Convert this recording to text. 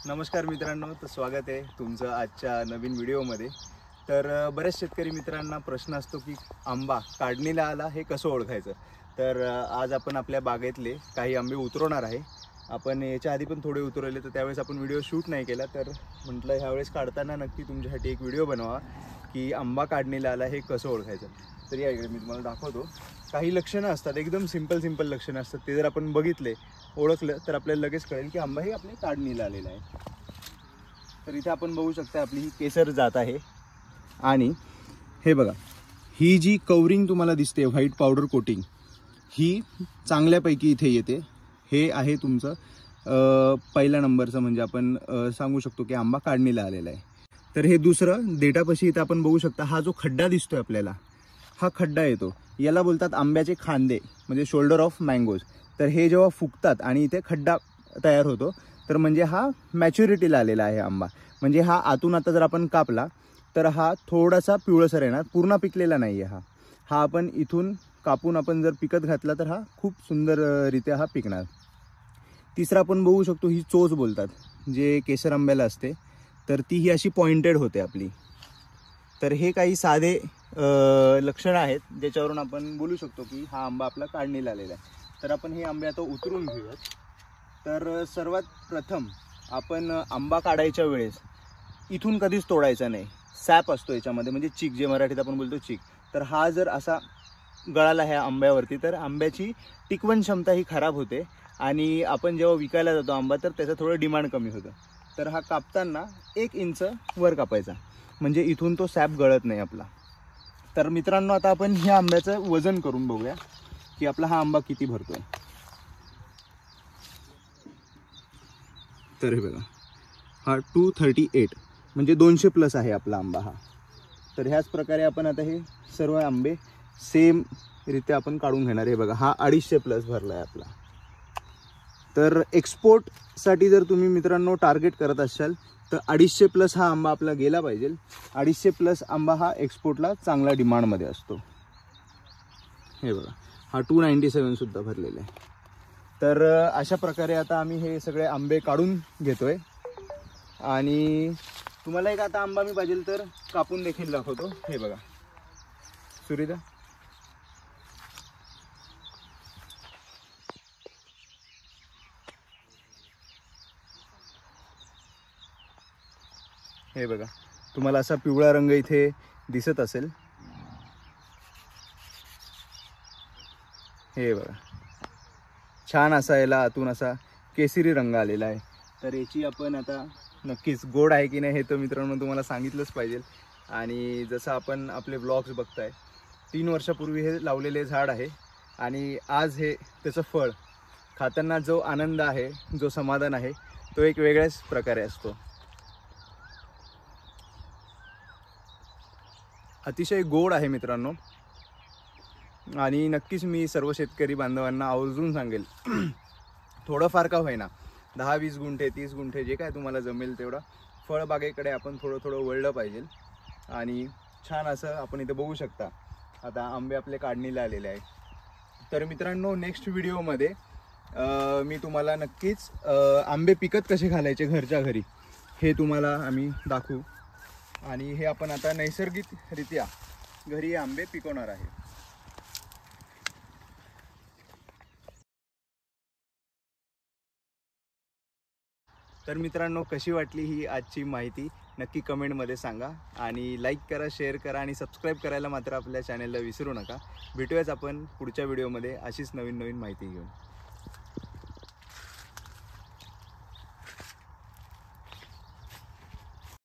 नमस्कार मित्रांनो, तर स्वागत आहे तुमचं आजच्या नवीन व्हिडिओमध्ये। तर बरेच शेतकरी मित्रांना प्रश्न असतो की आंबा काढणीला आला हे कसं ओळखायचं। तर आज आपण आपल्या बागेतले काही आंबे उतरवणार आहे। आपण याच्या आधी पण थोडे उतरवले, तर त्यावेळेस आपण व्हिडिओ शूट नाही केला, तर म्हटलं ह्यावेळेस काढताना नक्की तुमच्यासाठी एक व्हिडिओ बनवा की आंबा काढणीला आला हे कसं ओळखायचं। तर या इकडे मी तुम्हाला दाखवतो। काही लक्षणं असतात, एकदम सिंपल लक्षणं असतात, ते जर आपण बघितले ओळखलं तर आपल्याला लगेच कळेल की आंबा हे आपल्या काढणीला आलेला आहे। तर इथे आपण बघू शकता आपली ही केसर जात आहे आणि हे बघा, ही जी कवरिंग तुम्हाला दिसते व्हाईट पावडर कोटिंग, ही चांगल्यापैकी इथे येते। हे आहे तुमचं पहिला नंबरचं, म्हणजे आपण सांगू शकतो की आंबा काढणीला आलेला आहे। तर हे दुसरं देठापाशी इथे आपण बघू शकता, हा जो खड्डा दिसतोय आपल्याला, हा खड्डा येतो, याला बोलतात आंब्याचे खांदे, म्हणजे शोल्डर ऑफ मँगोज। तर हे जेव्हा फुगतात आणि इथे खड्डा तयार होतो, तर म्हणजे हा मॅच्युरिटीला आलेला आहे आंबा। म्हणजे हा आतून आता जर आपण कापला तर हा थोडासा पिवळसर येणार, पूर्ण पिकलेला नाही आहे हा आपण इथून कापून आपण जर पिकत घातला तर हा खूप सुंदररित्या हा पिकणार। तिसरा आपण बघू शकतो, ही चोच बोलतात, जे केसर आंब्याला असते, तर ती ही अशी पॉइंटेड होते आपली। तर हे काही साधे लक्षणं आहेत ज्याच्यावरून आपण बोलू शकतो की हा आंबा आपला काढणीला आलेला आहे। तर आपण हे आंबे आता उतरून घेऊयात। तर सर्वात प्रथम आपण आंबा काढायच्या वेळेस इथून कधीच तोडायचा नाही। सॅप असतो याच्यामध्ये, म्हणजे चीक, जे मराठीत आपण बोलतो चीक। तर हा जर असा गळाला ह्या आंब्यावरती, तर आंब्याची टिकवण क्षमता ही खराब होते आणि आपण जेव्हा विकायला जातो आंबा, तर त्याचं थोडं डिमांड कमी होतं। तर हा कापताना 1 इंच वर कापायचा, म्हणजे इथून तो सॅप गळत नाही आपला। तर मित्रांनो, आता आपण ह्या आंब्याचं वजन करून बघूया की आपला हा आंबा किती भरतोय। तर हे बघा, हा 238, म्हणजे 200 प्लस आहे आपला आंबा हा। तर ह्याच प्रकारे आपण आता हे सर्व आंबे सेम रित्या आपण काढून घेणार। हे बघा, हा 250 प्लस भरला आहे आपला। तर एक्सपोर्टसाठी जर तुम्ही मित्रांनो टार्गेट करत असाल तर 250 प्लस हा आंबा आपला गेला पाहिजे। 250 प्लस आंबा हा एक्सपोर्टला चांगला डिमांडमध्ये असतो। हे बघा, हा 297 सुद्धा भरलेला आहे। तर अशा प्रकारे आता आम्ही हे सगळे आंबे काढून घेतोय आणि तुम्हाला एक आता आंबा मी पाहिजे तर कापून देखील दाखवतो। हे बघा सुरीदा, हे बघा, तुम्हाला असा पिवळा रंग इथे दिसत असेल। हे बघा, छान असा याला आतून असा केसरी रंग आलेला आहे। तर याची आपण आता नक्कीच गोड आहे की नाही हे तर मित्रांनो तुम्हाला सांगितलंच पाहिजे। आणि जसं आपण आपले व्लॉग्स बघताय, 3 वर्षापूर्वी हे लावलेले झाड आहे आणि आज हे त्याचं फळ खाताना जो आनंद आहे, जो समाधान आहे, तो एक वेगळ्याच प्रकारे असतो। अतिशय गोड आहे मित्रांनो, आणि नक्कीच मी सर्व शेतकरी बांधवांना आवर्जून सांगेल थोडंफार का होईना, 10-20 गुंठे 30 गुंठे जे काय तुम्हाला जमेल तेवढं फळबागेकडे आपण थोडं वळलं पाहिजे। आणि छान असं आपण इथे बघू शकता, आता आंबे आपले काढणीला आलेले आहे। तर मित्रांनो, नेक्स्ट व्हिडिओमध्ये मी तुम्हाला नक्कीच आंबे पिकत कसे घालायचे घरच्या घरी हे तुम्हाला आम्ही दाखवू। आणि हे आपण आता नैसर्गिकरित्या घरी आंबे पिकवणार आहे। तर मित्रांनो, कशी वाटली ही आजची माहिती नक्की कमेंटमध्ये सांगा आणि लाईक करा, शेअर करा आणि सबस्क्राईब करायला मात्र आपल्या चॅनलला विसरू नका। भेटूयाच आपण पुढच्या व्हिडिओमध्ये अशीच नवीन माहिती घेऊन।